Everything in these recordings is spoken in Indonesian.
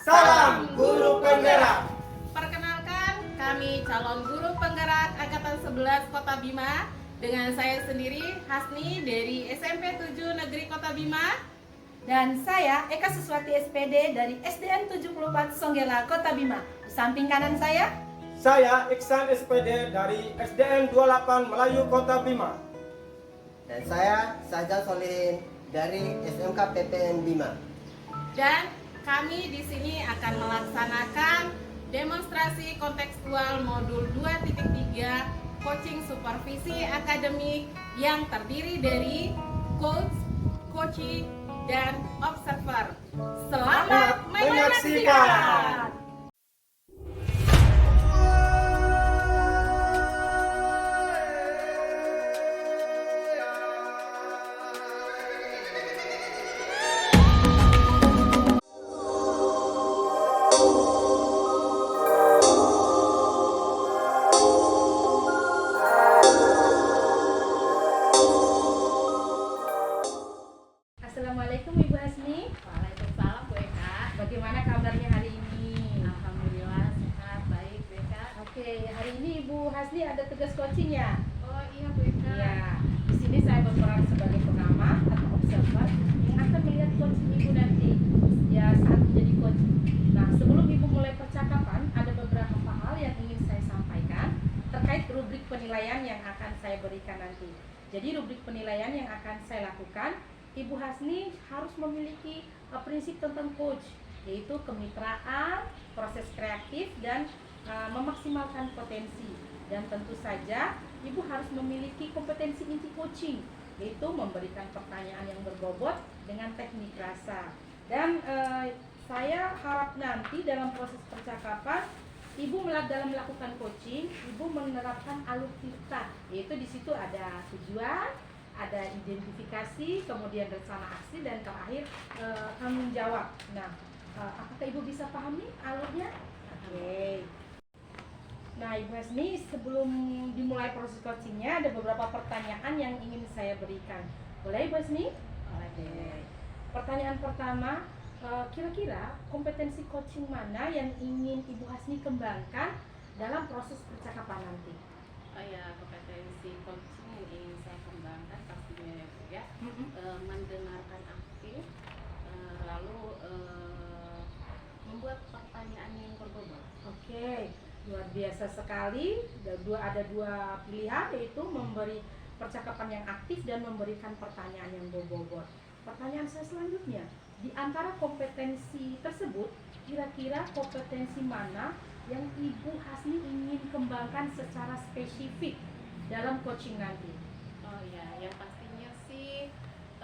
Salam Guru Penggerak. Perkenalkan, kami calon guru penggerak Angkatan 11 Kota Bima. Dengan saya sendiri, Hasni dari SMP 7 Negeri Kota Bima. Dan saya Eka Suswati SPD dari SDN 74 Songgela Kota Bima. Di samping kanan saya Iksan SPD dari SDN 28 Melayu Kota Bima. Dan saya Sajal Solihin dari SMK PPN Bima. Dan kami di sini akan melaksanakan demonstrasi kontekstual modul 2.3 coaching supervisi akademik yang terdiri dari coach, coachee, dan observer. Selamat menyaksikan! Assalamualaikum Ibu Hasni. Waalaikumsalam Bu Eka. Bagaimana kabarnya hari ini? Alhamdulillah sehat, baik Bu Eka. Oke, hari ini Ibu Hasni ada tugas coaching ya? Oh iya Bu Eka. Iya. Di sini saya berperan sebagai pengamat atau observer yang akan melihat coaching Ibu nanti. Ya, saat menjadi coach. Nah, sebelum Ibu mulai percakapan, ada beberapa hal yang ingin saya sampaikan terkait rubrik penilaian yang akan saya berikan nanti. Jadi rubrik penilaian yang akan saya lakukan, Ibu Hasni harus memiliki prinsip tentang coach, yaitu kemitraan, proses kreatif, dan memaksimalkan potensi. Dan tentu saja Ibu harus memiliki kompetensi inti coaching, yaitu memberikan pertanyaan yang berbobot dengan teknik rasa. Dan saya harap nanti dalam proses percakapan Ibu dalam melakukan coaching, Ibu menerapkan alur-tirta, yaitu di situ ada tujuan, ada identifikasi, kemudian rencana aksi, dan terakhir tanggung jawab. Nah, apakah Ibu bisa pahami alurnya? Oke. Nah, Ibu Hasni, sebelum dimulai proses coachingnya, ada beberapa pertanyaan yang ingin saya berikan. Boleh Ibu Hasni? Oke. Pertanyaan pertama, kira-kira kompetensi coaching mana yang ingin Ibu Hasni kembangkan dalam proses percakapan nanti? Oh ya, kompetensi coaching yang ingin saya kembangkan pastinya ya Bu ya, mendengarkan aktif, lalu membuat pertanyaan yang berbobot. Oke, luar biasa sekali. Ada dua pilihan, yaitu memberi percakapan yang aktif dan memberikan pertanyaan yang berbobot. Pertanyaan saya selanjutnya, di antara kompetensi tersebut, kira-kira kompetensi mana yang Ibu Hasni ingin kembangkan secara spesifik dalam coaching nanti? Oh ya, yang pastinya sih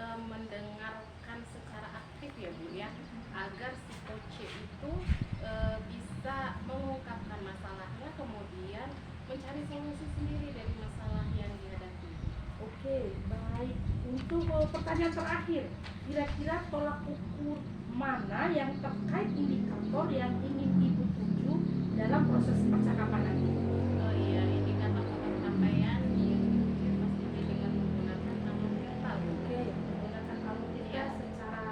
mendengarkan secara aktif ya Bu ya, agar si coach itu bisa mengungkapkan masalahnya, kemudian mencari solusi sendiri dari masalah yang dihadapi. Oke, baik. Untuk pertanyaan terakhir, kira-kira tolak ukur mana yang terkait indikator yang ingin Ibu tuju dalam proses percakapan nanti? Oh iya, indikator pencapaian yang diukur pastinya dengan menggunakan alur-tirta Bu. Oke, menggunakan alur-tirta Ya. secara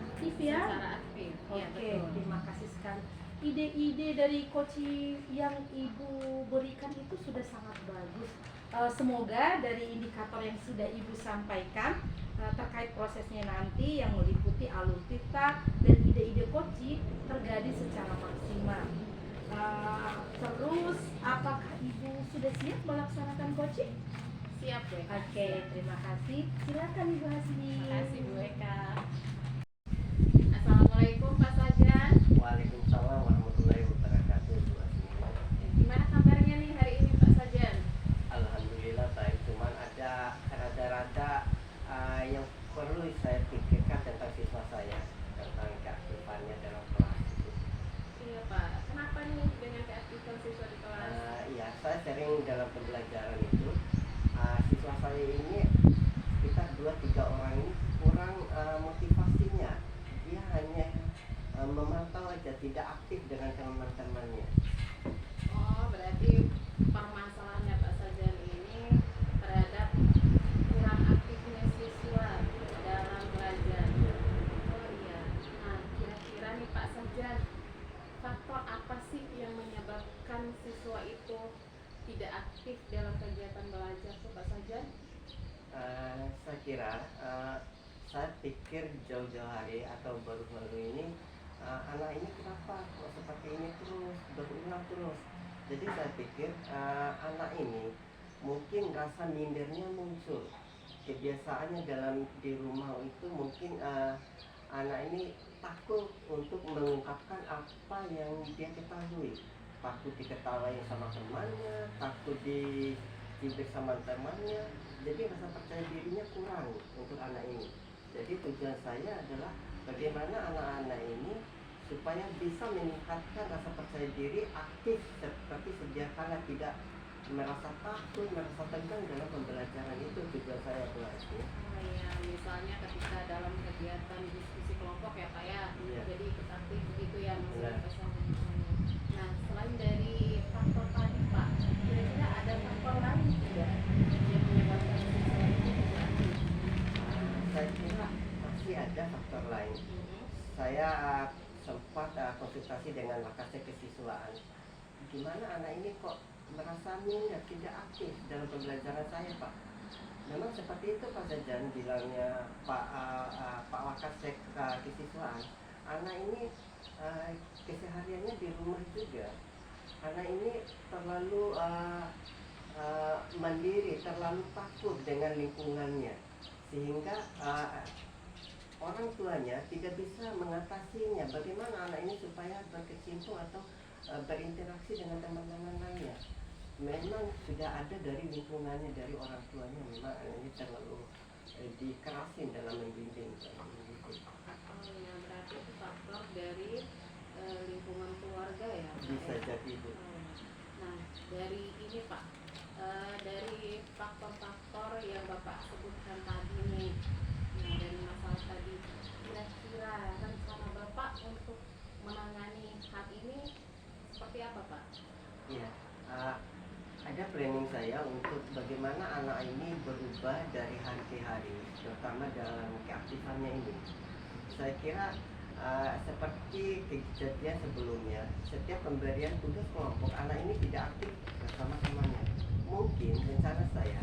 aktif ya. Secara aktif. Iya, Oke, betul. terima kasih sekali. Ide-ide dari coaching yang Ibu berikan itu sudah sangat bagus. Semoga dari indikator yang sudah Ibu sampaikan terkait prosesnya nanti yang meliputi alur-tirta dan ide-ide coaching terjadi secara maksimal. Terus, apakah Ibu sudah siap melaksanakan coaching? Siap Bu Eka. Oke, terima kasih. Silakan Ibu Hasni. Terima kasih Bu Eka. Assalamualaikum Pak Sajan. Waalaikumsalam warahmatullahi wabarakatuh. Gimana kabarnya nih hari ini Pak Sajan? Alhamdulillah baik, cuman ada rada-rada yang perlu saya pikirkan tentang siswa saya, tentang keaktifannya dalam kelas itu. Iya Pak, kenapa nih dengan keaktifan siswa di kelas? Ya, saya sering dalam pembelajaran itu siswa saya ini sekitar 2-3 orang ini kurang motivasinya. Dia hanya memantau aja, tidak aktif dengan teman-temannya. Oh, berarti permasalahannya Pak Sajan ini terhadap kurang aktifnya siswa dalam belajar. Oh iya. Nah, kira-kira nih Pak Sajan, tidak aktif dalam kegiatan belajar tuh Pak Sajan? Saya kira saya pikir jauh-jauh hari atau baru-baru ini anak ini kenapa kok seperti ini terus berulang terus. Jadi saya pikir anak ini mungkin rasa mindernya muncul. Kebiasaannya dalam di rumah itu mungkin anak ini takut untuk mengungkapkan apa yang dia ketahui. Takut diketawain sama temannya, takut dicibir sama temannya. Jadi rasa percaya dirinya kurang untuk anak ini. Jadi tujuan saya adalah bagaimana anak-anak ini supaya bisa meningkatkan rasa percaya diri aktif seperti sedia kala, tidak merasa takut, merasa tegang dalam pembelajaran. Itu tujuan saya buat ini. Oh ya, misalnya ketika dalam kegiatan diskusi kelompok ya Pak ya, Iya. jadi ikut aktif begitu ya maksudnya Iya. Pak Sajan. Nah, selain dari faktor tadi Pak, kira-kira ada faktor lain tidak yang menyebabkan siswa itu tidak aktif? Saya kira masih ada faktor lain. Saya sempat konsultasi dengan Wakasek Kesiswaan. Gimana anak ini kok merasa minder, tidak aktif dalam pembelajaran saya, Pak? Memang seperti itu Pak Sajan, bilangnya Pak Wakasek Kesiswaan. Anak ini kesehariannya di rumah juga. Anak ini terlalu mandiri, terlalu takut dengan lingkungannya, sehingga orang tuanya tidak bisa mengatasinya. Bagaimana anak ini supaya berkecimpung atau berinteraksi dengan teman-teman lainnya? Memang sudah ada dari lingkungannya, dari orang tuanya. Memang anak ini terlalu dikerasin dalam membimbing. Oh ya, berarti itu faktor dari lingkungan keluarga ya Pak, Bisa ya? jadi itu. Oh. Nah, dari ini Pak, dari faktor-faktor yang Bapak sebutkan tadi nih, nah dari masalah tadi, kira-kira rencana Bapak untuk menangani hal ini seperti apa Pak? Iya, ada planning saya untuk bagaimana anak ini berubah dari hari ke hari, terutama dalam keaktifannya ini. Saya kira seperti kejadian sebelumnya, setiap pemberian tugas kelompok anak ini tidak aktif bersama temannya. Mungkin rencana saya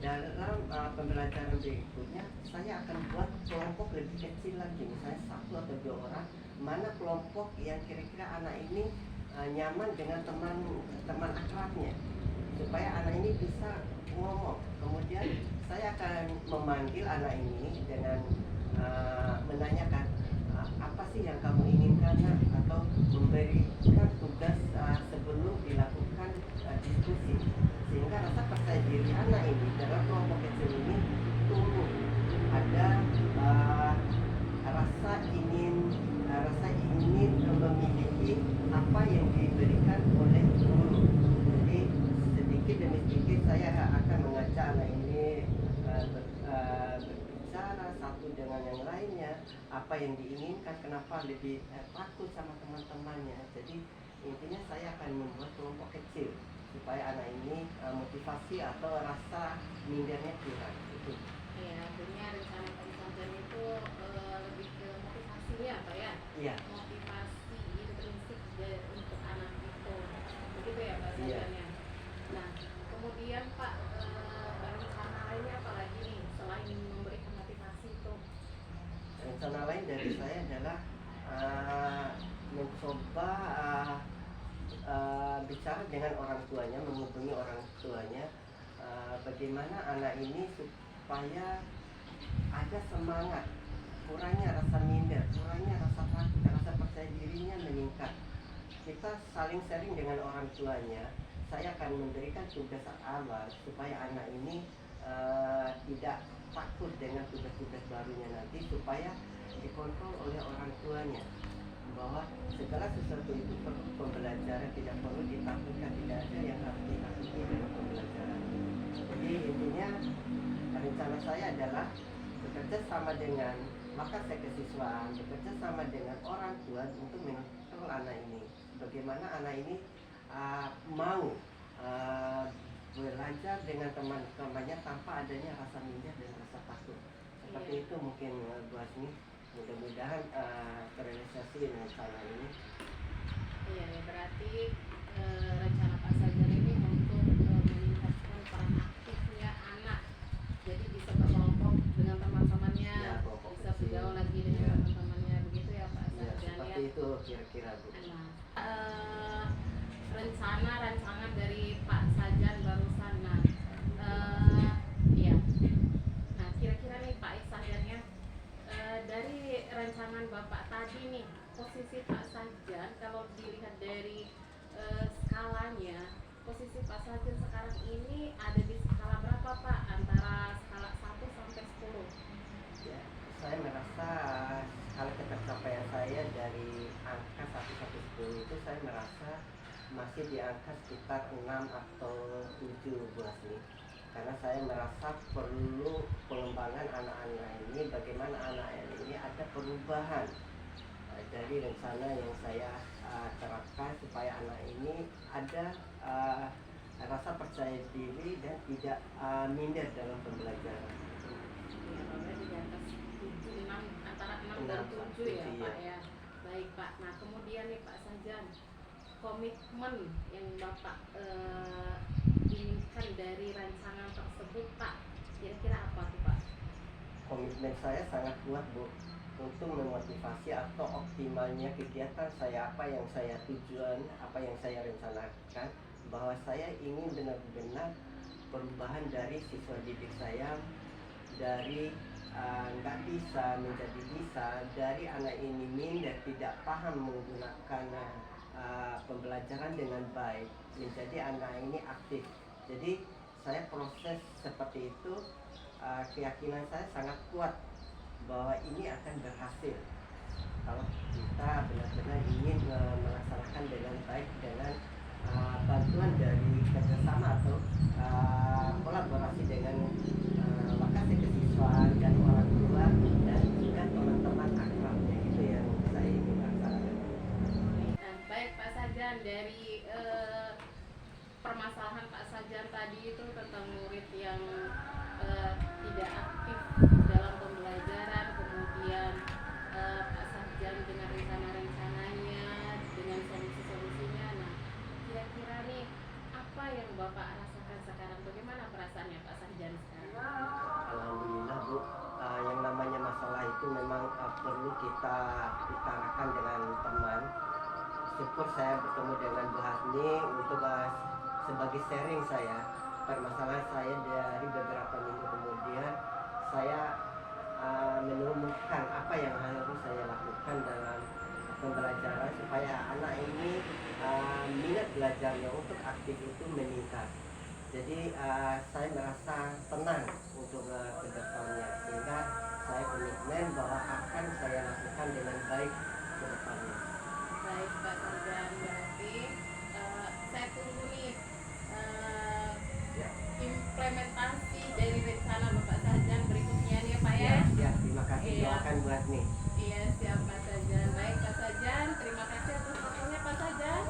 dalam pembelajaran berikutnya saya akan buat kelompok lebih kecil lagi, misalnya 1 atau 2 orang. Mana kelompok yang kira-kira anak ini nyaman dengan teman akrabnya, supaya anak ini bisa ngomong. Kemudian saya akan memanggil anak ini dengan menanyakan apa sih yang kamu inginkan, nak? Atau memberikan tugas sebelum dilakukan diskusi, sehingga rasa percaya diri anak ini dalam kelompok kecil ini tumbuh. Ada rasa ingin memiliki apa yang diberikan oleh guru. Jadi sedikit demi sedikit saya akan mengajak anak ini berbicara satu dengan yang lainnya, apa yang diinginkan, kenapa lebih takut sama teman-temannya. Jadi intinya saya akan membuat kelompok kecil supaya anak ini motivasi atau rasa mindernya kurang. Itu. Ya, artinya rencana Pak Sajan itu lebih ke motivasinya Pak ya? Iya. Motivasi intrinsik untuk anak itu, begitu ya Pak Iya. Sajannya. Nah, kemudian Pak, rencana lainnya apa lagi nih selain memberikan motivasi itu? Rencana lain dari saya adalah mencoba bicara dengan orang tuanya, menghubungi orang tuanya, bagaimana anak ini supaya ada semangat, kurangnya rasa minder, kurangnya rasa takut, rasa percaya dirinya meningkat. Kita saling sharing dengan orang tuanya. Saya akan memberikan tugas awal supaya anak ini tidak takut dengan tugas-tugas barunya nanti, supaya dikontrol oleh orang tuanya, bahwa segala sesuatu itu pembelajaran, tidak perlu ditakutkan, tidak ada yang harus ditakuti dalam pembelajaran. Jadi intinya rencana saya adalah bekerja sama dengan Wakasek Kesiswaan, bekerja sama dengan orang tua untuk mengontrol anak ini. Bagaimana anak ini mau belajar dengan teman-temannya tanpa adanya rasa minder dan rasa takut. Seperti itu mungkin Bu Hasmi. Mudah-mudahan terrealisasi dengan cara ini. Iya, ya, berarti rencana Pak Sajan ini untuk kira-kira Bu? Rencana dari Pak Sajan barusan. Iya. Nah, kira-kira nih Pak Sajan ya, dari rancangan Bapak tadi nih, posisi Pak Sajan kalau dilihat dari skalanya, posisi Pak Sajan sekarang ini ada di skala berapa Pak? Antara skala 1 sampai 10. Ya, saya merasa skala ketercapaian saya dari angka 1 sampai 10 itu saya merasa masih di angka sekitar 6 atau 7 Bu Hasni. Karena saya merasa perlu pengembangan anak-anak ini, bagaimana anak-anak ini ada perubahan dari rencana yang saya terapkan supaya anak ini ada rasa percaya diri dan tidak minder dalam pembelajaran. Ya, Bapak di atas 7, 6, antara 6 dan 7 ya Pak ya. Baik Pak. Nah, kemudian nih Pak Sajan, komitmen yang Bapak inginkan dari rancangan tersebut Pak, kira-kira apa tuh Pak? Komitmen saya sangat kuat Bu untuk memotivasi atau optimalnya kegiatan saya, apa yang saya tujuan, apa yang saya rencanakan, bahwa saya ingin benar-benar perubahan dari siswa didik saya, dari nggak bisa menjadi bisa, dari anak ini minder tidak paham menggunakan pembelajaran dengan baik, menjadi anak ini aktif. Jadi saya proses seperti itu, keyakinan saya sangat kuat bahwa ini akan berhasil kalau kita benar-benar ingin melaksanakan dengan baik dengan bantuan dari kerjasama atau kolaborasi dengan lokasi kesiswaan dan orang tua dan juga teman-teman akrabnya, itu yang saya ingin laksanakan. Baik Pak Sajan, dari permasalahan Pak Sajan tadi itu tentang murid yang tidak aktif dalam pembelajaran, kemudian Pak Sajan dengan rencana-rencananya, dengan solusi-solusinya. Nah, kira-kira nih apa yang Bapak rasakan sekarang? Bagaimana perasaannya Pak Sajan sekarang? Alhamdulillah Bu, yang namanya masalah itu memang perlu kita utarakan dengan teman. Syukur saya bertemu dengan Bu Hasni untuk sebagai sharing saya permasalahan saya dari beberapa minggu kemudian. Saya menemukan apa yang harus saya lakukan dalam pembelajaran supaya anak ini minat belajarnya untuk aktif itu meningkat. Jadi saya merasa tenang untuk ke depannya, sehingga saya komitmen bahwa akan saya lakukan dengan baik ke depannya. Baik Pak Sajan, berarti saya tunggu nih implementasi dari rencana Bapak Sajan berikutnya nih Pak ya. Ya, terima kasih, doakan buat nih. Iya, siap Pak Sajan. Baik Pak Sajan, terima kasih atas waktunya Pak Sajan.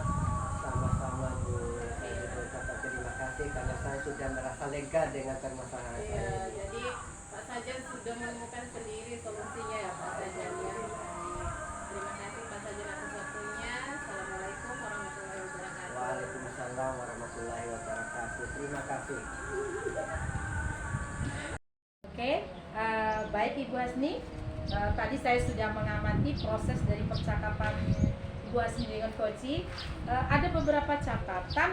Sama-sama Bu, saya juga ucapkan terima kasih karena saya sudah merasa lega dengan permasalahan Iya, saya ini. jadi Pak Sajan sudah menemukan sendiri solusinya ya Pak Sajan ya. Terima kasih Pak Sajan atas waktunya. Assalamualaikum warahmatullahi wabarakatuh. Waalaikumsalam warahmatullahi wabarakatuh. Terima kasih. Oke, baik Ibu Hasni. Tadi saya sudah mengamati proses dari percakapan Ibu Hasni dengan Koci. Ada beberapa catatan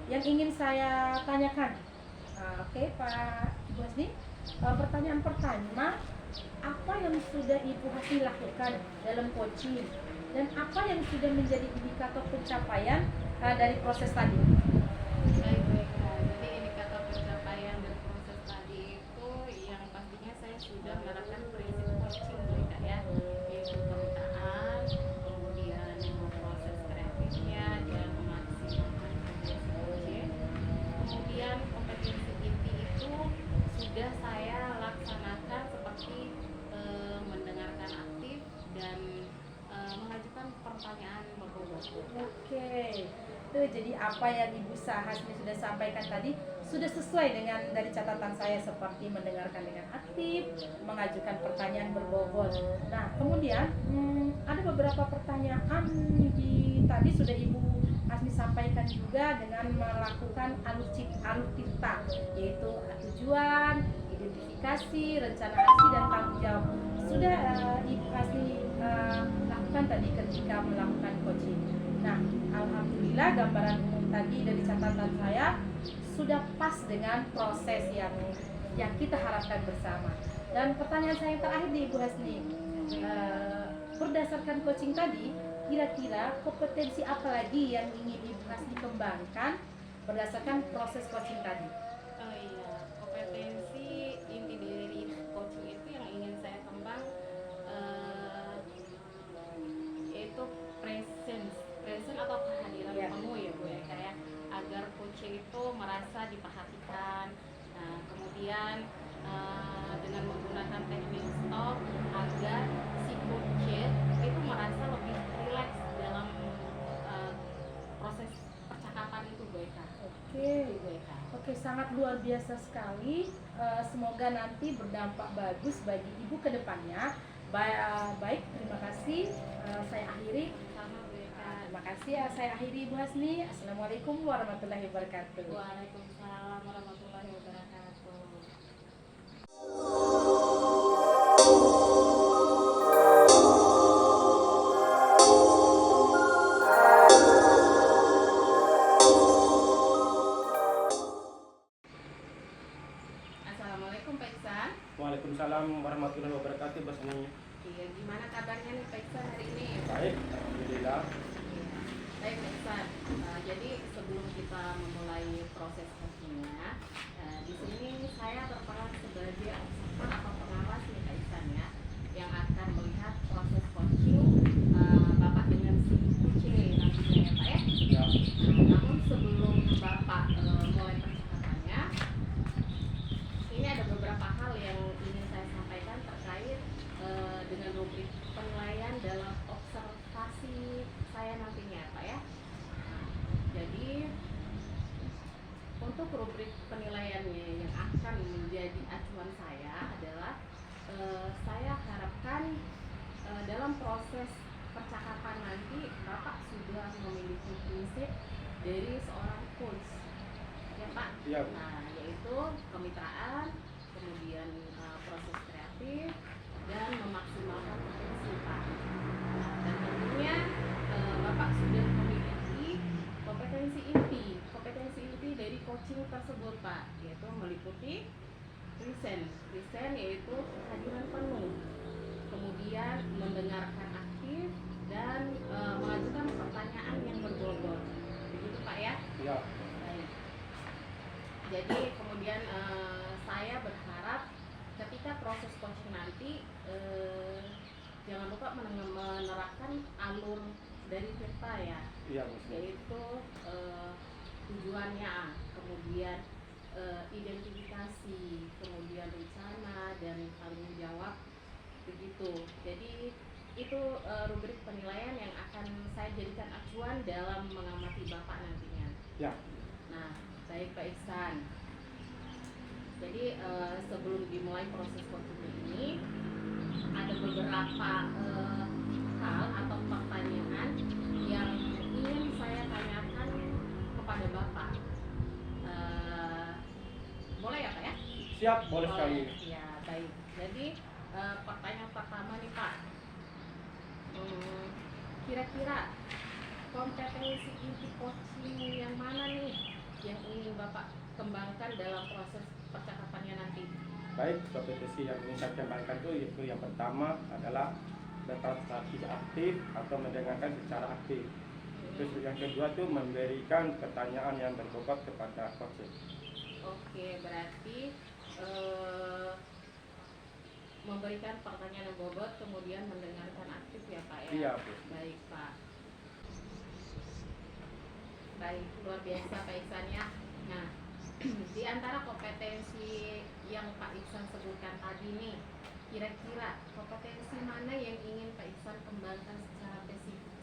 yang ingin saya tanyakan. Oke, Pak Ibu Hasni. Pertanyaan pertama, apa yang sudah Ibu Hasni lakukan dalam coaching dan apa yang sudah menjadi indikator pencapaian dari proses tadi? Baik. Jadi indikator pencapaian dari proses tadi itu yang pastinya saya sudah menerapkan prinsip coaching mereka ya, yaitu keretaan, kemudian proses kreatifnya dan memaksimalkan kompetensi coaching. Kemudian kompetensi inti itu sudah saya laksanakan seperti mendengarkan aktif dan mengajukan pertanyaan berbobot. Oke, tuh jadi apa yang Ibu Hasni sudah sampaikan tadi sudah sesuai dengan dari catatan saya, seperti mendengarkan dengan aktif, mengajukan pertanyaan berbobot. Nah, kemudian ada beberapa pertanyaan tadi sudah Ibu Hasni sampaikan juga dengan melakukan alucipta, yaitu tujuan, identifikasi komunikasi, rencana aksi dan tanggung jawab. Sudah Ibu Hasni lakukan tadi ketika melakukan coaching. Nah, alhamdulillah gambaran umum tadi dari catatan saya sudah pas dengan proses yang kita harapkan bersama. Dan pertanyaan saya yang terakhir nih Ibu Hasni, berdasarkan coaching tadi, kira-kira kompetensi apa lagi yang ingin Ibu Hasni kembangkan berdasarkan proses coaching tadi? Oh iya, kompetensi inti dari coaching itu yang ingin saya kembang yaitu presence atau kehadiran Iya. penuh ya Bu ya, kayak agar coaching itu merasa diperhatikan. Nah, kemudian dengan menggunakan teknik stop agar si coach itu merasa lebih rileks dalam proses percakapan itu Bu Eka. Oke. Bu Eka. Oke, sangat luar biasa sekali. Semoga nanti berdampak bagus bagi Ibu ke depannya. Baik, terima kasih. Saya akhiri. Sama Bu Eka. Terima kasih. Saya akhiri Ibu Hasni. Assalamualaikum warahmatullahi wabarakatuh. Waalaikumsalam warahmatullahi wabarakatuh. Assalamualaikum Pak Iksan. Waalaikumsalam warahmatullahi wabarakatuh, Basni. Iya, gimana kabarnya nih Pak Iksan hari ini? Baik, alhamdulillah. Baik Pak Iksan, jadi sebelum kita memulai proses coachingnya, di sini saya berperan sebagai observer atau pengawas nih Pak Iksan ya, yang akan melihat proses coaching Bapak dengan si coaching nantinya ya Pak ya. Ya, Namun sebelum Bapak mulai percakapannya, ini ada beberapa hal yang ingin saya sampaikan terkait dengan rubrik penilaian dalam observasi saya nantinya Pak ya. Jadi untuk rubrik penilaiannya yang akan menjadi acuan saya adalah saya harapkan dalam proses percakapan nanti Bapak sudah memiliki prinsip dari seorang coach ya Pak. iya. Nah, yaitu kemitraan, kemudian proses kreatif dan memaksimalkan potensi Pak. Nah, dan tentunya Bapak sudah memiliki kompetensi inti dari coaching tersebut Pak, yaitu meliputi present yaitu kehadiran penuh, kemudian mendengarkan aktif dan mengajukan pertanyaan yang berbobot. Begitu Pak ya. Iya. Baik. Jadi kemudian saya berharap ketika proses coaching nanti jangan lupa menerapkan alur dari Tirta ya, Iya, Basni. yaitu tujuannya, kemudian identifikasi, kemudian rencana dan tanggung jawab begitu. Jadi itu rubrik penilaian yang akan saya jadikan acuan dalam mengamati Bapak nantinya. Ya. Nah, baik Pak Iksan. Jadi sebelum dimulai proses coaching ini ada beberapa hal atau pertanyaan yang ingin saya tanyakan kepada Bapak. Boleh ya Pak ya? Siap, boleh sekali. Ya, baik. Jadi pertanyaan pertama nih Pak. Kira-kira kompetensi inti coaching yang mana nih yang ingin Bapak kembangkan dalam proses percakapannya nanti? Baik, kompetensi yang ingin saya kembangkan itu yang pertama adalah berpartisipasi aktif atau mendengarkan secara aktif. Terus yang kedua tuh memberikan pertanyaan yang berbobot kepada coach. Oke, berarti memberikan pertanyaan yang bobot kemudian mendengarkan aktif ya Pak ya? Iya, Bu. Baik Pak. Baik, luar biasa Pak Iksan ya. Nah, di antara kompetensi yang Pak Iksan sebutkan tadi nih, kira-kira kompetensi mana yang ingin Pak Iksan kembangkan secara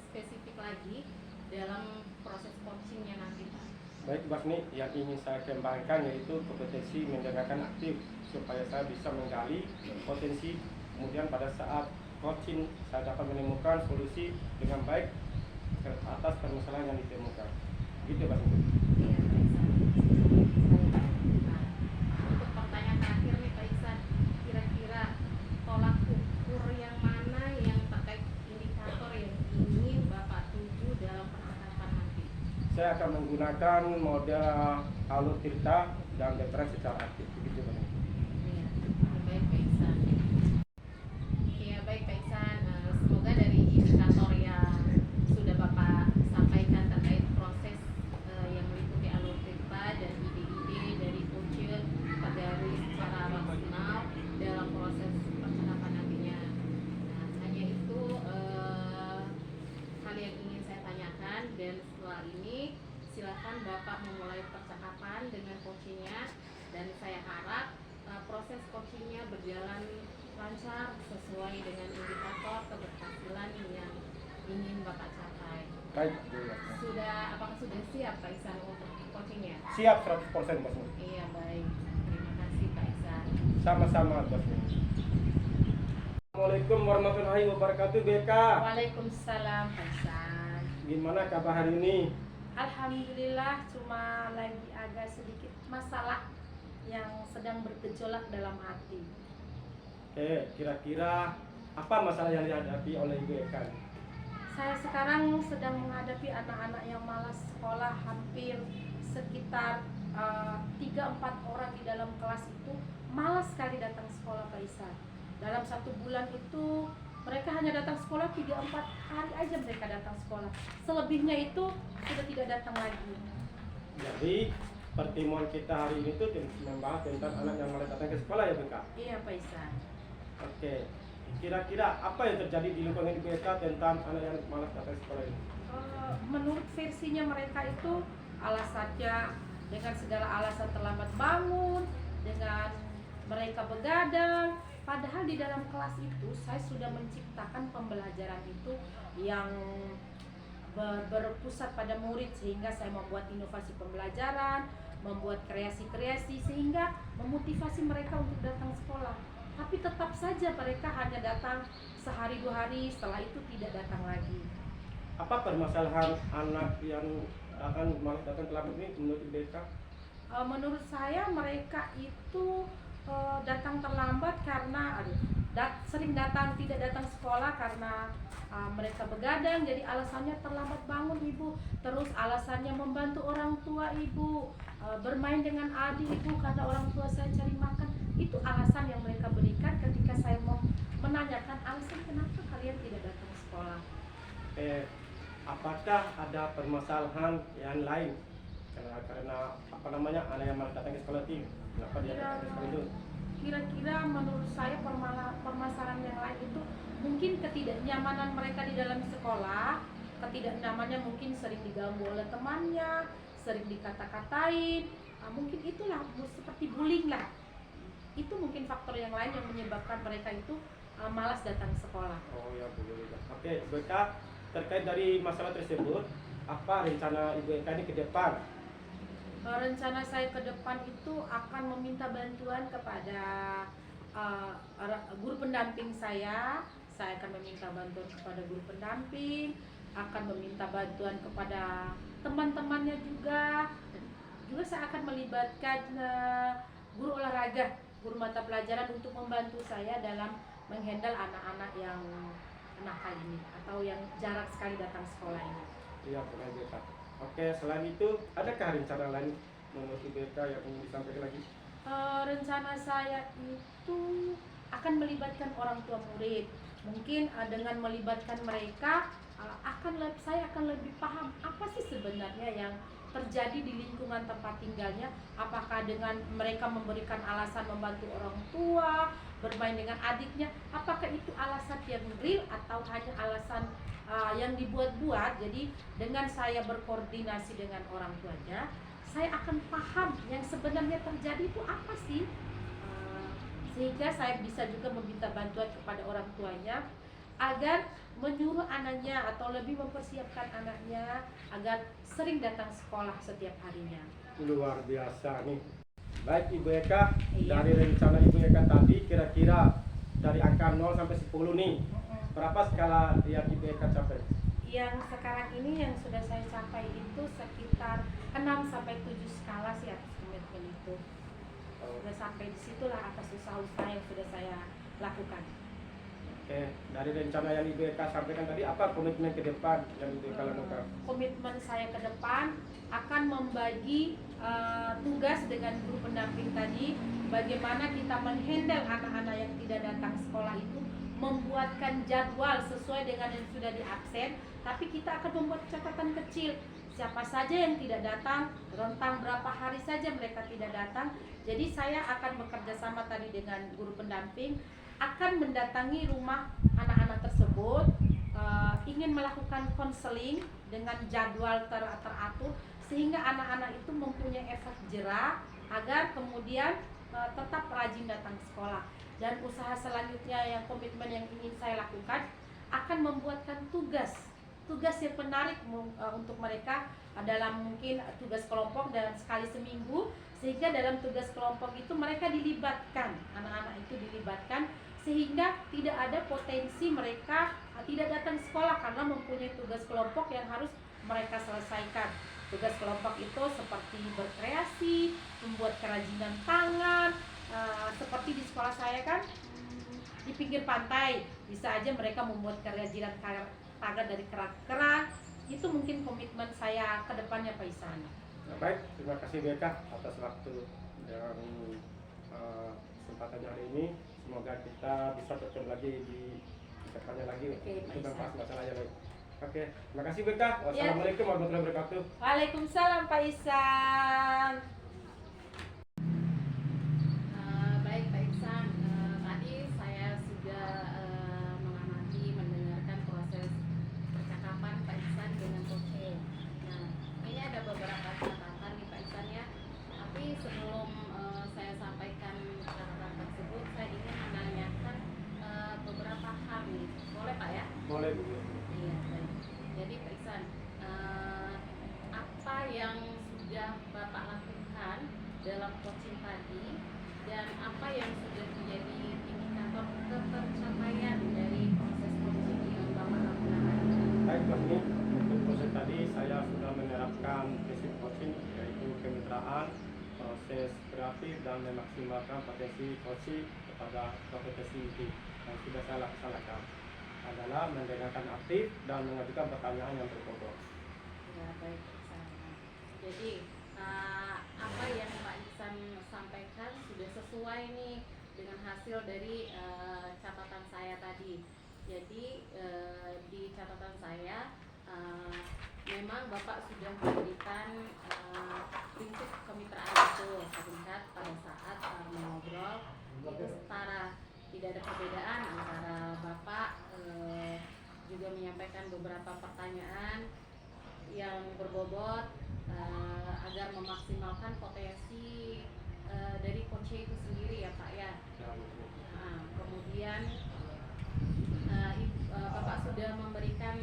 spesifik lagi dalam proses coachingnya nanti Pak? Baik, Basni, yang ingin saya kembangkan yaitu kompetensi mendengarkan aktif supaya saya bisa menggali potensi, kemudian pada saat coaching saya dapat menemukan solusi dengan baik atas permasalahan yang ditemukan. Gitu, Basni. Iya, Pak Iksan. Nah, untuk pertanyaan terakhir nih Pak Iksan, saya akan menggunakan model alur cerita dan veteran secara aktif begitu Bang. Iya, baik Pak Ihsan. Iya baik Pak Ihsan. Semoga dari indikator yang sudah Bapak sampaikan terkait proses yang meliputi alur cerita dan ide-ide dari Koce tergali secara rasional dalam proses percakapan nantinya. Nah, hanya itu hal yang ingin saya tanyakan, dan setelah ini silakan Bapak memulai percakapan dengan coachingnya, dan saya harap proses coachingnya berjalan lancar sesuai dengan indikator keberhasilan yang ingin Bapak capai. Baik, Bu Eka. Apakah sudah siap Pak Ihsan untuk coachingnya? Siap 100% Bos. Iya baik, terima kasih Pak Ihsan. Sama-sama Bos. Assalamualaikum warahmatullahi wabarakatuh BK. Waalaikumsalam Pak Ihsan. Gimana kabar hari ini? Alhamdulillah, cuma lagi agak sedikit masalah yang sedang bergejolak dalam hati. Oke, kira-kira apa masalah yang dihadapi oleh Ibu Eka? Saya sekarang sedang menghadapi anak-anak yang malas sekolah, hampir sekitar 3-4 orang di dalam kelas itu malas sekali datang sekolah Pak Ihsan. Dalam 1 bulan itu mereka hanya datang sekolah 3-4 hari aja mereka datang sekolah. Selebihnya itu sudah tidak datang lagi. Jadi pertemuan kita hari ini tuh membahas tentang anak yang malas datang ke sekolah ya BK? Iya Pak Ihsan. Oke, kira-kira apa yang terjadi di lingkungan Ibu Eka tentang anak yang malas datang ke sekolah ini? Menurut versinya mereka itu alasannya dengan segala alasan terlambat bangun, dengan mereka begadang. Padahal di dalam kelas itu saya sudah menciptakan pembelajaran itu yang berpusat pada murid, sehingga saya membuat inovasi pembelajaran, membuat kreasi-kreasi sehingga memotivasi mereka untuk datang sekolah. Tapi tetap saja mereka hanya datang sehari 2 hari, setelah itu tidak datang lagi. Apa permasalahan anak yang akan malas datang terlambat ini menurut Ibu Eka? Menurut saya mereka itu datang terlambat karena sering tidak datang sekolah karena mereka begadang, jadi alasannya terlambat bangun Ibu. Terus alasannya membantu orang tua Ibu, bermain dengan adik Ibu karena orang tua saya cari makan. Itu alasan yang mereka berikan ketika saya mau menanyakan alasan kenapa kalian tidak datang sekolah. Apakah ada permasalahan yang lain karena apa namanya anak yang malas datang ke sekolah itu? Kenapa dia datang ke sekolah itu? Kira-kira menurut saya permasalahan yang lain itu mungkin ketidaknyamanan mereka di dalam sekolah. Ketidaknyamannya mungkin sering diganggu oleh temannya, sering dikata-katain, mungkin itulah seperti bullying lah. Itu mungkin faktor yang lain yang menyebabkan mereka itu malas datang sekolah. Oh ya, boleh. Oke, Ibu Eka, terkait dari masalah tersebut, apa rencana Ibu Eka ini ke depan? Rencana saya ke depan itu akan meminta bantuan kepada guru pendamping saya. Saya akan meminta bantuan kepada guru pendamping, akan meminta bantuan kepada teman-temannya juga. Juga saya akan melibatkan guru olahraga, guru mata pelajaran untuk membantu saya dalam menghandle anak-anak yang nakal ini atau yang jarang sekali datang sekolah ini. Iya, boleh Ibu Eka. Oke, selain itu, adakah rencana lain menurut Ibu Eka yang ingin disampaikan lagi? Rencana saya itu akan melibatkan orang tua murid. Mungkin dengan melibatkan mereka, saya akan lebih paham apa sih sebenarnya yang terjadi di lingkungan tempat tinggalnya. Apakah dengan mereka memberikan alasan membantu orang tua, bermain dengan adiknya, apakah itu alasan yang real atau hanya alasan yang dibuat-buat. Jadi dengan saya berkoordinasi dengan orang tuanya, saya akan paham yang sebenarnya terjadi itu apa sih, sehingga saya bisa juga meminta bantuan kepada orang tuanya agar menyuruh anaknya atau lebih mempersiapkan anaknya agar sering datang sekolah setiap harinya. Luar biasa nih. Baik Ibu Eka, Iya. dari rencana Ibu Eka tadi kira-kira dari angka 0 sampai 10 nih, berapa skala yang Ibu Eka capai? Yang sekarang ini yang sudah saya capai itu sekitar 6 sampai 7 skala sih atas komitmen itu. Sudah sampai di situlah atas usaha-usaha yang sudah saya lakukan. Oke, dari rencana yang IBK sampaikan tadi, apa komitmen ke depan yang IBK lakukan? Komitmen saya ke depan akan membagi tugas dengan guru pendamping tadi, bagaimana kita menghandle anak-anak yang tidak datang sekolah itu, membuatkan jadwal sesuai dengan yang sudah diabsen, tapi kita akan membuat catatan kecil siapa saja yang tidak datang, rentang berapa hari saja mereka tidak datang. Jadi saya akan bekerja sama tadi dengan guru pendamping, akan mendatangi rumah anak-anak tersebut, ingin melakukan konseling dengan jadwal teratur, sehingga anak-anak itu mempunyai efek jerah agar kemudian tetap rajin datang ke sekolah. Dan usaha selanjutnya yang komitmen yang ingin saya lakukan akan membuatkan tugas yang menarik untuk mereka dalam mungkin tugas kelompok dalam sekali seminggu, sehingga dalam tugas kelompok itu mereka dilibatkan, anak-anak itu dilibatkan, sehingga tidak ada potensi mereka tidak datang sekolah karena mempunyai tugas kelompok yang harus mereka selesaikan. Tugas kelompok itu seperti berkreasi, membuat kerajinan tangan, seperti di sekolah saya kan di pinggir pantai bisa aja mereka membuat kerajinan tagar dari kerak-kerak. Itu mungkin komitmen saya ke depannya, Pak Ihsan. Baik, terima kasih BK atas waktu dan kesempatannya hari ini. Semoga kita bisa bertemu lagi di depannya lagi untuk membahas masalah yang lain. Oke, terima kasih BK. Wassalamualaikum warahmatullahi wabarakatuh. Waalaikumsalam, Pak Ihsan. Baik Pak Ihsan, tadi saya sudah mengamati, mendengarkan proses percakapan Pak Ihsan dengan Koce. Nah, ini ada beberapa catatan nih Pak Ihsan ya. Tapi sebelum saya sampaikan catatan tersebut, saya ingin menanyakan beberapa hal nih. Boleh Pak ya? Boleh Bu. Iya, baik. Jadi Pak Ihsan, apa yang sudah Bapak lakukan dalam coaching tadi, dan apa yang sudah menjadi indikator ketercapaian dari proses coaching yang Bapak lakukan? Baik Mas, ini untuk proses tadi saya sudah menerapkan prinsip coaching, yaitu kemitraan, proses kreatif, dan memaksimalkan potensi coaching kepada kompetensi inti. Yang sudah saya laksanakan adalah mendengarkan aktif dan mengajukan pertanyaan yang berbobot. Ya, baik Pak Ihsan. Jadi apa yang Pak Ihsan sampaikan sudah sesuai nih dengan hasil dari catatan saya tadi. Jadi di catatan saya memang Bapak sudah memberikan prinsip kemitraan itu terlihat pada saat mengobrol itu setara, tidak ada perbedaan antara Bapak juga menyampaikan beberapa pertanyaan yang berbobot agar memaksimalkan potensi dari coach itu sendiri ya Pak ya. Nah, kemudian Bapak sudah memberikan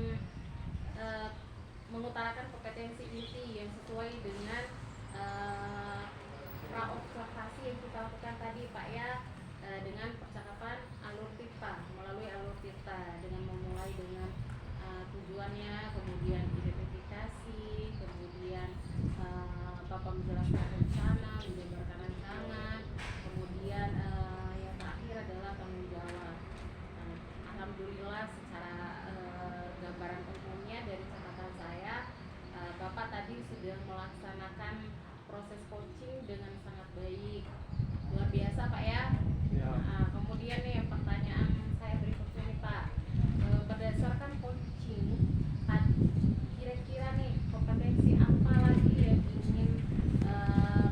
mengutarakan kompetensi inti yang sesuai dengan pra-observasi yang kita lakukan tadi Pak ya, dengan percakapan alur tirta, melalui alur tirta dengan memulai dengan tujuannya, kemudian identifikasi, kemudian Bapak menjelaskan rencana, menjabarkan rancangan, kemudian yang terakhir adalah tanggung jawab. Alhamdulillah secara gambaran umumnya dari catatan saya, Bapak tadi sudah melaksanakan proses coaching dengan sangat baik, luar biasa Pak ya. Ya. Kemudian nih pertanyaan saya berikutnya nih Pak, berdasarkan coaching tadi, kira-kira nih kompetensi apa lagi yang ingin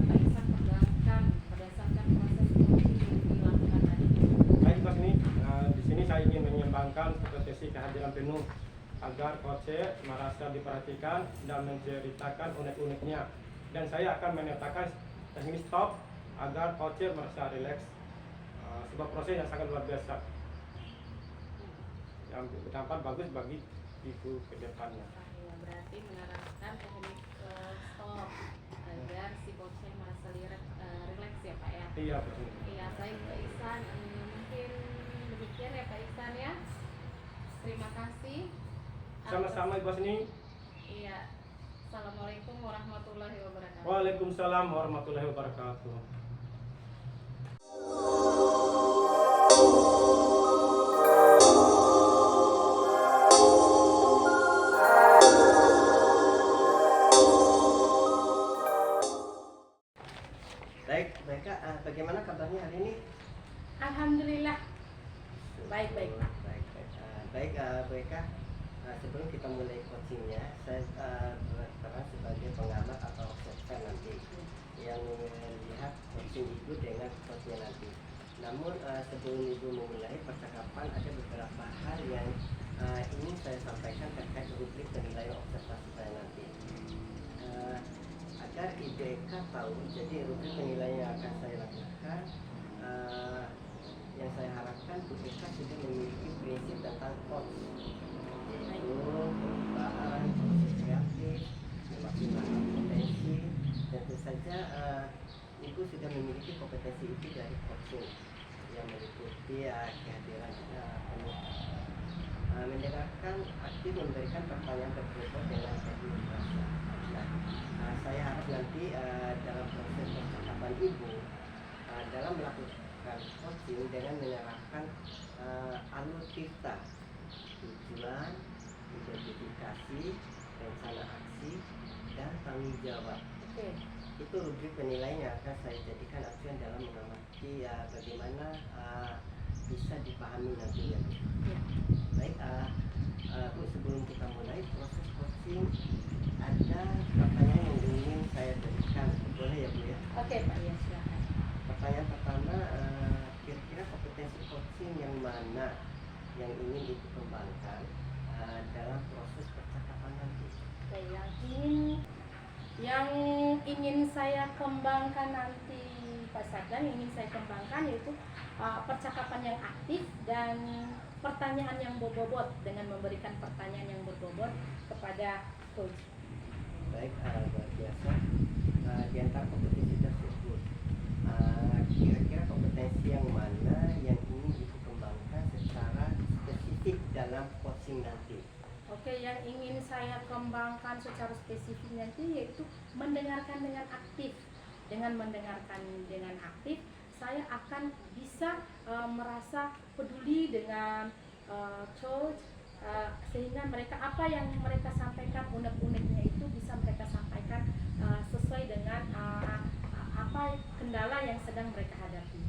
Pak Ihsan perjuangkan berdasarkan proses coaching yang dilakukan tadi? Baik Mas, ini di sini saya ingin mengembangkan kompetensi kehadiran penuh agar coach merasa diperhatikan dan menceritakan unek-uneknya. Dan saya akan menyatakan teknik stop agar coach merasa rileks. Sebuah proses yang sangat luar biasa yang berdampak bagus bagi ibu ke depannya. Ya, berarti menerapkan teknik stop agar si coach merasa rileks ya Pak ya. Iya betul. Iya, baik Pak Ihsan, mungkin demikian ya Pak Ihsan ya. Terima kasih. Sama-sama Ibu Asni. Iya. Assalamualaikum warahmatullahi wabarakatuh. Waalaikumsalam warahmatullahi wabarakatuh. Baik, mereka bagaimana kabarnya hari ini? Alhamdulillah. Baik, baik, Pak. Baik, mereka sebelum kita mulai coachingnya, saya berperan sebagai pengamat atau observer nanti yang melihat coaching ibu dengan coachnya nanti. Namun sebelum ibu memulai percakapan, ada beberapa hal yang ingin saya sampaikan terkait rubrik penilaian observasi saya nanti. Agar IBK tahu, jadi rubrik penilaian yang akan saya lakukan, yang saya harapkan Bu Eka sudah memiliki prinsip tentang coach, yaitu perubahan, proses kreatif, memaksimalkan potensi. Tentu saja Ibu sudah memiliki kompetensi itu dari coaching yang meliputi kehadiran penuh, mendengarkan aktif, memberikan pertanyaan berbobot dengan teknik bahasa. Saya harap nanti dalam proses percakapan Ibu dalam melakukan coaching dengan menyerahkan alutsista, tujuan, identifikasi, rencana aksi, dan tanggung jawab. Oke. Itu rubrik penilaian yang akan saya jadikan acuan dalam mengamati bagaimana bisa dipahami nantinya. Ya. Baik, Bu, sebelum kita mulai proses coaching, ada pertanyaan yang ingin saya berikan. Boleh ya Bu ya? Oke, Pak, ya silakan. Pertanyaan pertama, kira-kira kompetensi coaching yang mana yang ingin Ibu kembangkan dalam proses percakapan nanti? Oke, yang ingin saya kembangkan nanti Pak Sardan, yang ingin saya kembangkan yaitu percakapan yang aktif dan pertanyaan yang berbobot, dengan memberikan pertanyaan yang berbobot kepada coach. Baik, luar biasa. Di antara kompetensi tersebut, kira-kira kompetensi yang mana yang ingin Ibu kembangkan secara spesifik dalam coaching nanti? Oke, yang ingin saya kembangkan secara spesifik nanti yaitu mendengarkan dengan aktif. Dengan mendengarkan dengan aktif, saya akan bisa merasa peduli dengan coach, sehingga mereka apa yang mereka sampaikan, unek-uneknya itu bisa mereka sampaikan sesuai dengan apa kendala yang sedang mereka hadapi.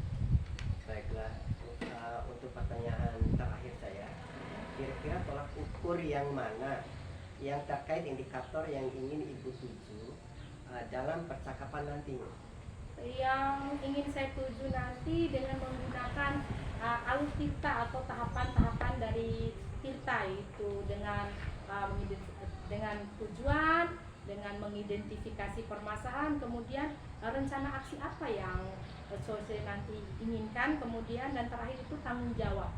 Baiklah, untuk pertanyaan terakhir saya, kira-kira tolak ukur yang mana yang terkait indikator yang ingin Ibu tuju dalam percakapan nantinya? Yang ingin saya tuju nanti dengan menggunakan alutsista atau tahapan-tahapan dari Tirta, itu dengan dengan tujuan, dengan mengidentifikasi permasalahan, kemudian rencana aksi apa yang saya nanti inginkan, kemudian dan terakhir itu tanggung jawab.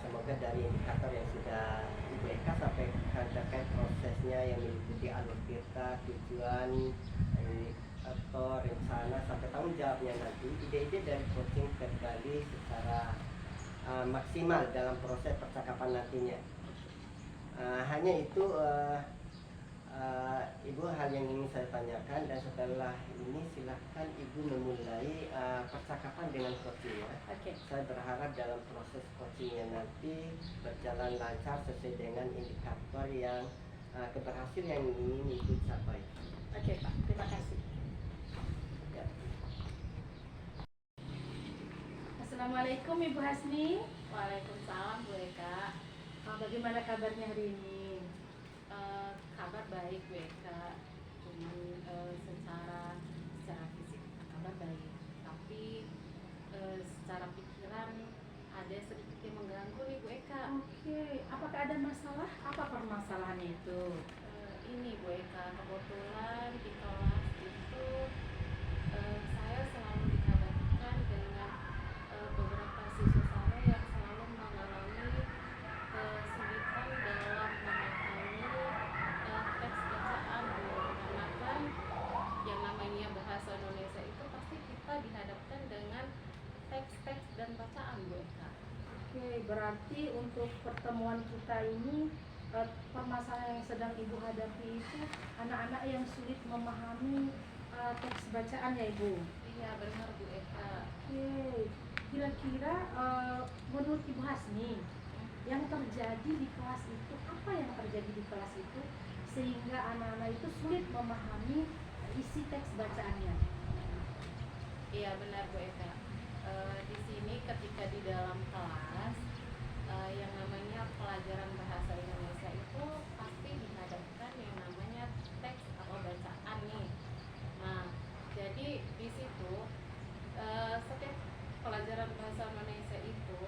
Semoga dari indikator yang sudah Ibu Eka sampaikan terkait prosesnya yang meliputi alur tirta, tujuan, indikator, rencana, sampai tanggung jawabnya nanti, ide-ide dari coaching tergali secara maksimal dalam proses percakapan nantinya. Hanya itu Ibu hal yang ingin saya tanyakan, dan setelah ini silahkan Ibu memulai percakapan dengan coachingnya. Oke. Saya berharap dalam proses coachingnya nanti berjalan lancar sesuai dengan indikator yang keberhasilan yang ingin Ibu capai. Oke, Pak, terima kasih. Ya. Assalamualaikum Ibu Hasni. Waalaikumsalam Bu Eka. Bagaimana kabarnya hari ini? Kabar baik Bu Eka, cuman secara fisik kabar baik, tapi secara pikiran ada sedikit yang mengganggu nih Bu Eka. Oke, apakah ada masalah? Apa permasalahannya itu? Ini Bu Eka, kebetulan di kelas itu saya selalu dikabarkan dengan beberapa siswa saya yang selalu mengalami kesulitan dalam memahami teks bacaan Bu. Karena kan yang namanya bahasa Indonesia itu pasti kita dihadapkan dengan teks-teks dan bacaan Bu Eka. Oke, berarti untuk pertemuan kita ini permasalahan yang sedang Ibu hadapi itu anak-anak yang sulit memahami teks bacaan ya Ibu? Iya benar Bu Eka. Oke, kira-kira menurut Ibu Hasni yang terjadi di kelas itu, apa yang terjadi di kelas itu sehingga anak-anak itu sulit memahami isi teks bacaannya. Iya benar Bu Eka. Di sini ketika di dalam kelas yang namanya pelajaran bahasa Indonesia itu pasti dihadapkan yang namanya teks atau bacaan nih. Nah, jadi di situ setiap pelajaran bahasa Indonesia itu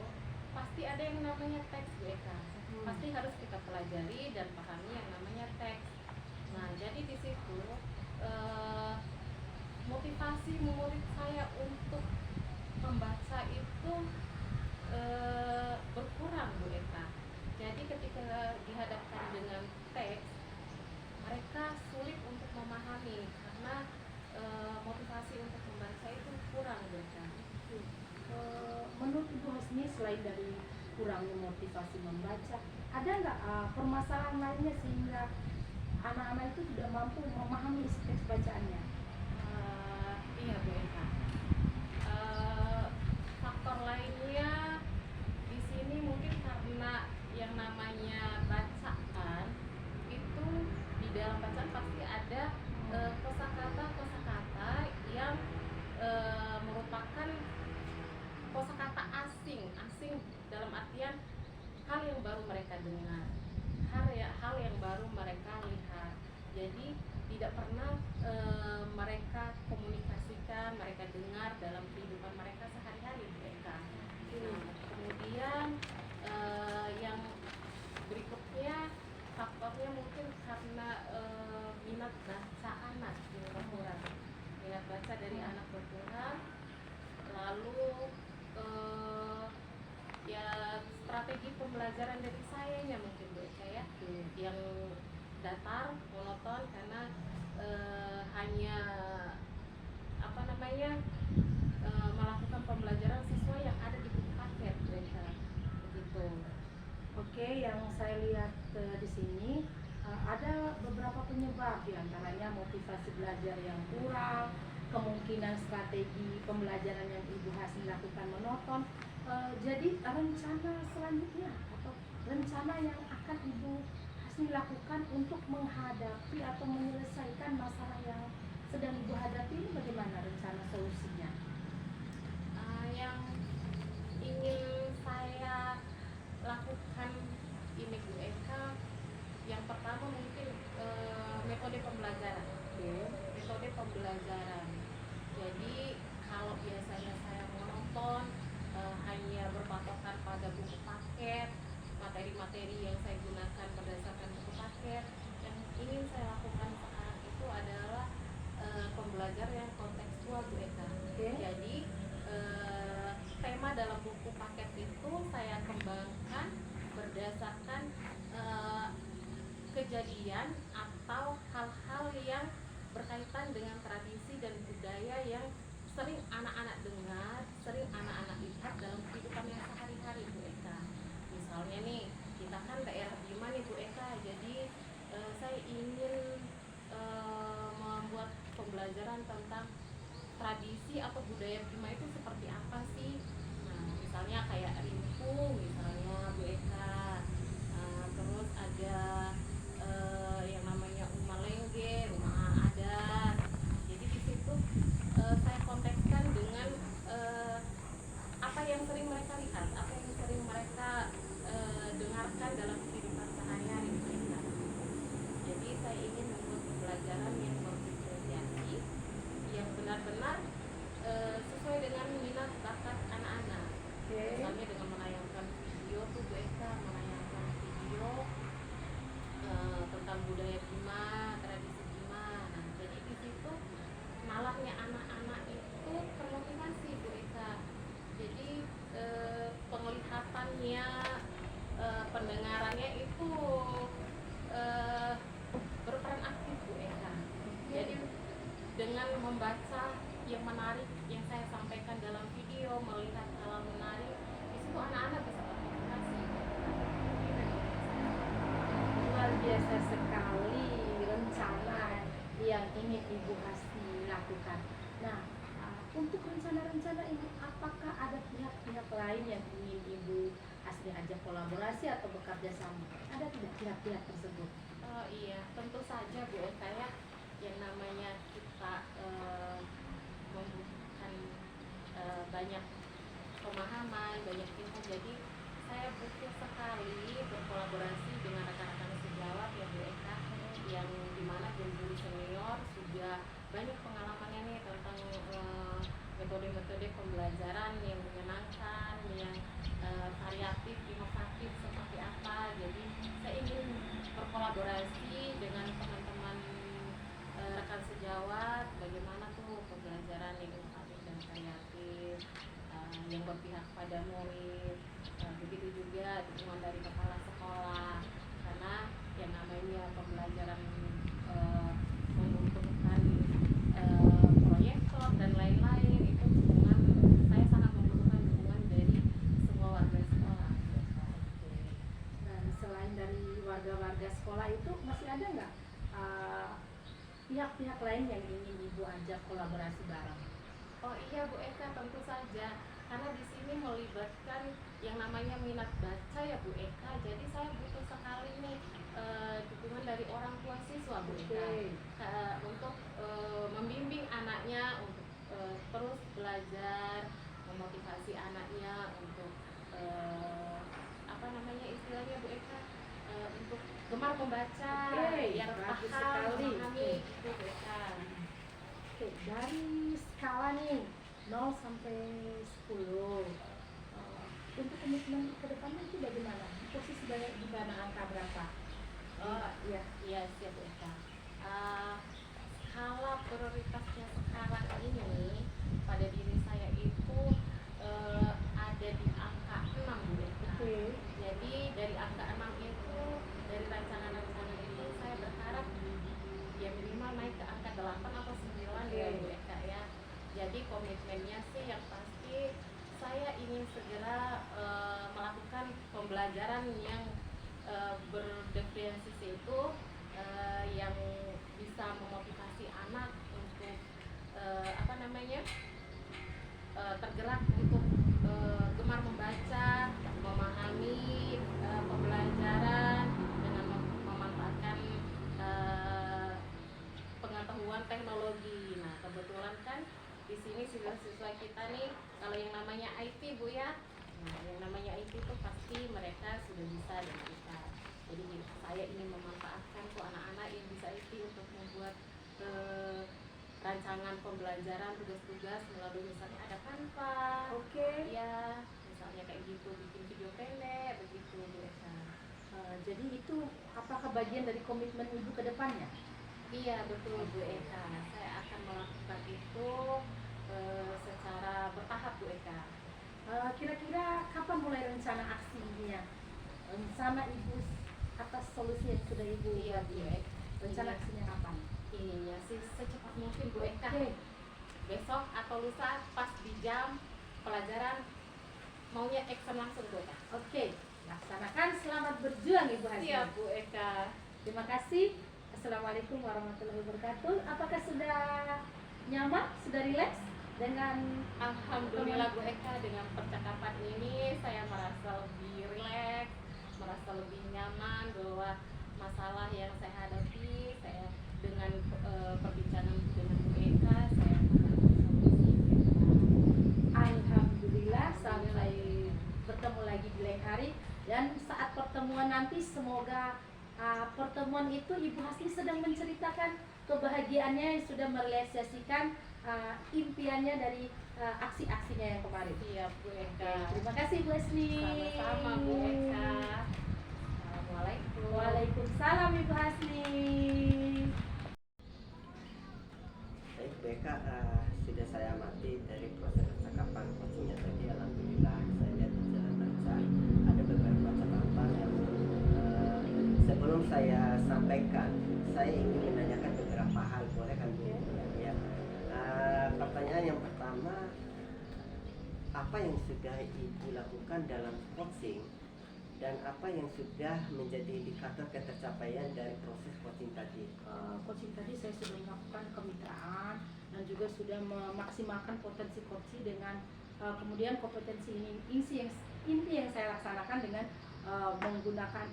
pasti ada yang namanya teks Bu Eka. Pasti harus kita pelajari dan pahami yang namanya teks. Nah, jadi di situ motivasi murid saya untuk membaca itu berkurang Bu Eka. Jadi ketika dihadapkan dengan teks, mereka sulit untuk memahami karena motivasi untuk membaca itu kurang Bu Eka. Menurut Ibu Hasni, selain dari kurangnya motivasi membaca, ada nggak permasalahan lainnya sehingga anak-anak itu tidak mampu memahami isi teks bacaannya? Iya Bu Eka. Faktor lainnya di sini mungkin karena yang namanya bacaan itu di dalam bacaan pasti ada kosakata yang merupakan kosakata asing dalam artian hal yang baru mereka dengar, hal yang baru mereka lihat. Jadi tidak pernah mereka komunikasikan, mereka dengar dalam kehidupan mereka sehari-hari mereka. Nah, kemudian yang berikutnya faktornya mungkin karena minat baca anak berkurang, minat baca dari anak berkurang. Lalu ya strategi pembelajaran dari sayanya mungkin Bu Eka ya, yang datar, monoton karena hanya melakukan pembelajaran sesuai yang ada di buku paket Bu Eka, begitu. Oke, yang saya lihat di sini ada beberapa penyebab, diantaranya motivasi belajar yang kurang, kemungkinan strategi pembelajaran yang Ibu Hasni lakukan monoton. Jadi rencana selanjutnya atau rencana yang akan Ibu Hasni lakukan untuk menghadapi atau menyelesaikan masalah yang sedang Ibu hadapi ini bagaimana rencana solusinya? Yang ingin saya lakukan ini Bu Eka, yang pertama mungkin metode pembelajaran. Metode pembelajaran. Jadi kalau biasanya saya monoton, hanya berpatokan pada buku paket, materi-materi yang saya gunakan berdasarkan buku paket, yang ingin saya lakukan sekarang itu adalah pembelajaran yang kontekstual Bu Eka. Jadi tema dalam buku paket itu saya kembangkan berdasarkan kejadian atau hal-hal yang berkaitan dengan tradisi dan budaya yang sering anak-anak dengar, sering anak-anak lihat dalam kehidupan yang sehari-hari Bu Eka. Misalnya nih, kita kan daerah Bima nih Bu Eka, jadi saya ingin membuat pembelajaran tentang tradisi atau budaya Bima itu seperti apa sih. Nah, misalnya kayak rimpung misalnya Bu Eka, terus ada yang namanya rumah lengge, rumah adat. Jadi di situ saya kontekskan dengan apa yang sering mereka lihat, apa yang sering mereka dengarkan dalam kehidupan sehari-hari mereka. Jadi saya ingin membuat pembelajaran yang berdiferensiasi, yang benar-benar sesuai dengan minat bakat anak-anak. Misalnya dengan menayangkan video tuh Bu Eka, menayangkan video tentang budaya Bima, tradisi Bima. Nah, jadi di situ nalarnya anak-anak itu termotivasi Bu Eka. Jadi penglihatannya, pendengarannya itu berperan aktif Bu Eka. Jadi dengan membaca yang menarik yang saya sampaikan dalam video, melihat hal menarik, di situ anak-anak bisa termotivasi. Luar biasa sekali rencana yang ingin Ibu Hasni lakukan. Nah, untuk rencana-rencana ini, apakah ada pihak-pihak lain yang ingin Ibu Hasni ajak kolaborasi atau bekerja sama? Ada tidak pihak-pihak tersebut? Iya, tentu saja Bu Eka ya, yang namanya kita bisa membutuhkan banyak pemahaman, banyak ilmu. Jadi saya butuh sekali berkolaborasi dengan rekan-rekan sejawat ya Bu Eka, yang dimana guru-guru senior sudah banyak pengalamannya nih tentang metode-metode pembelajaran yang menyenangkan, yang variatif, inovatif seperti apa. Jadi saya ingin berkolaborasi dengan teman-teman rekan sejawat, bagaimana tuh pembelajaran yang inovatif dan variatif, yang berpihak pada murid. Begitu juga dukungan dari kepala sekolah, karena yang namanya pembelajaran membutuhkan proyektor dan lain-lain, itu dukungan, saya sangat membutuhkan dukungan dari semua warga sekolah. Dan selain dari warga-warga sekolah itu masih ada nggak pihak-pihak lain yang ingin Ibu ajak kolaborasi bareng? Oh iya Bu Eka, tentu saja, karena di sini melibatkan yang namanya minat baca ya Bu Eka. Jadi saya butuh sekali nih dukungan dari orang tua siswa Bu Eka, untuk membimbing anaknya untuk terus belajar, memotivasi anaknya untuk apa namanya istilahnya Bu Eka, untuk gemar membaca, yang bagus paham, sekali. memahami gitu Bu Eka. Oke, dari skala nih 0 sampai 10, untuk komitmen ke depannya itu bagaimana? Posisi di mana, angka berapa? Oh Iya. iya siap Bu Eka. Skala prioritasnya sekarang ini pada diri saya itu ada di angka 6 Bu Eka. Oke. Jadi dari angka 6 itu, dari rancangan-rancangan itu saya berharap ya minimal naik ke angka 8 atau 9 ya Bu Eka ya. Jadi komitmennya sih yang pasti saya ingin segera melakukan pembelajaran yang berdiferensiasi itu, yang bisa memotivasi anak untuk apa namanya tergerak untuk gemar membaca, memahami pembelajaran dengan memanfaatkan pengetahuan teknologi. Nah kebetulan kan di sini siswa-siswa kita nih, kalau yang namanya IT Bu ya, nah yang namanya IT itu pasti mereka sudah bisa dengan kita. Jadi saya ingin memanfaatkan tuh anak-anak yang bisa IT untuk membuat rancangan pembelajaran, tugas-tugas melalui misalnya ada Canva, ya misalnya kayak gitu, bikin video pendek begitu Bu Eka. Jadi itu apakah bagian dari komitmen Ibu ke depannya? Iya betul Bu Eka, saya akan melakukan itu secara bertahap Bu Eka. Kira-kira kapan mulai rencana aksinya? Rencana Ibu atas solusi yang sudah Ibu Iya buat Bu ini. Eka. Rencana Iya. aksinya kapan? Ininya sih secepat mungkin Bu Eka. Oke. Besok atau lusa pas di jam pelajaran maunya action langsung Bu Eka. Oke, laksanakan. Selamat berjuang Ibu Hasni. Siap Bu Eka. Terima kasih. Assalamualaikum warahmatullahi wabarakatuh. Apakah sudah nyaman, sudah rileks dengan Alhamdulillah Bu Eka, dengan percakapan ini saya merasa lebih rileks, merasa lebih nyaman bahwa masalah yang saya hadapi, saya dengan perbincangan dengan Bu Eka, saya menemukan solusi. Alhamdulillah, sampai bertemu lagi di lain hari. Dan saat pertemuan nanti semoga pertemuan itu Ibu Hasni sedang menceritakan kebahagiaannya yang sudah merealisasikan impiannya dari aksi-aksinya yang kemarin. Siap Bu Eka. Terima kasih Bu Hasni. Sama-sama Bu Eka. Assalamualaikum. Waalaikumsalam Ibu Hasni. Baik BK, sudah saya amati dari proses percakapan coachingnya tadi. Alhamdulillah saya lihat berjalan lancar. Ada beberapa catatan yang sebelum saya sampaikan, saya ingin menanyakan beberapa hal, boleh kan Bu? Ya. Pertanyaan yang pertama, apa yang sudah Ibu lakukan dalam coaching dan apa yang sudah menjadi indikator ketercapaian dari proses coaching tadi? Coaching tadi saya sudah melakukan kemitraan dan juga sudah memaksimalkan potensi coaching dengan kemudian kompetensi ini inti yang saya laksanakan dengan menggunakan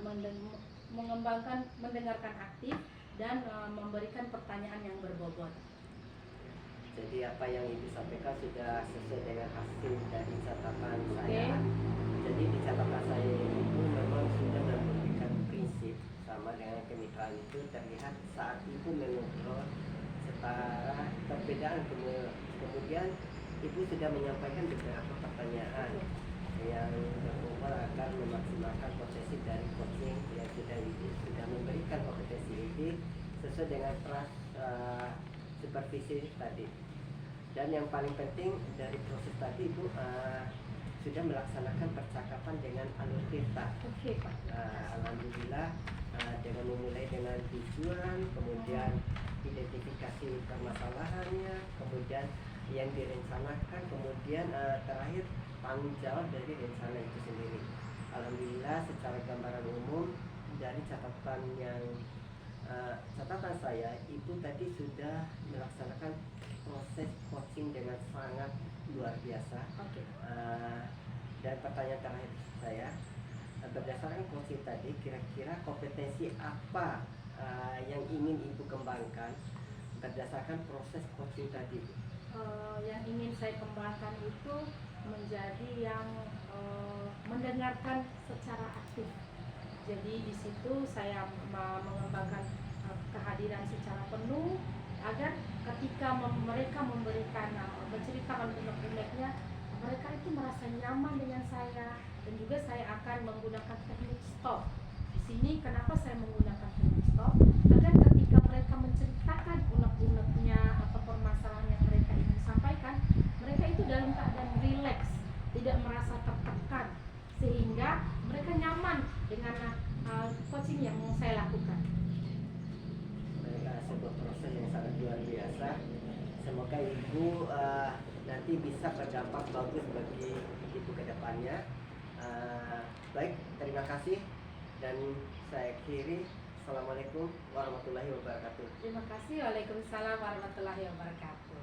mengembangkan mendengarkan aktif dan memberikan pertanyaan yang berbobot. Jadi apa yang Ibu sampaikan sudah sesuai dengan hasil dari catatan saya. Jadi di catatan saya itu memang sudah memberikan prinsip sama dengan kemitraan itu terlihat saat Ibu mengobrol setara perbedaan, kemudian Ibu sudah menyampaikan beberapa pertanyaan yang berhubungan akan memaksimalkan potensi dari coaching yang sudah memberikan kompetensi ini sesuai dengan supervisi tadi. Dan yang paling penting dari proses tadi Ibu sudah melaksanakan percakapan dengan alur cerita. Oke, Pak. Alhamdulillah dengan memulai dengan tujuan, kemudian identifikasi permasalahannya, kemudian yang direncanakan, kemudian terakhir tanggung jawab dari rencana itu sendiri. Alhamdulillah secara gambaran umum dari catatan saya Ibu tadi sudah melaksanakan proses coaching dengan sangat luar biasa. Oke. Dan pertanyaan terakhir saya, berdasarkan coaching tadi, kira-kira kompetensi apa yang ingin Ibu kembangkan berdasarkan proses coaching tadi? Yang ingin saya kembangkan itu menjadi yang mendengarkan secara aktif. Jadi di situ saya mengembangkan kehadiran secara penuh agar ketika mereka memberikan menceritakan unek-uneknya, mereka itu merasa nyaman dengan saya, dan juga saya akan menggunakan teknik stop. Di sini kenapa saya menggunakan teknik stop? Agar ketika mereka menceritakan unek-uneknya atau permasalahan yang mereka ingin sampaikan, mereka itu dalam keadaan rileks, tidak merasa tertekan, sehingga mereka nyaman dengan coaching yang saya lakukan. Sebuah proses yang sangat luar biasa. Semoga Ibu nanti bisa berdampak bagus bagi Ibu ke depannya. Baik, terima kasih dan saya akhiri. Assalamualaikum warahmatullahi wabarakatuh. Terima kasih. Waalaikumsalam warahmatullahi wabarakatuh.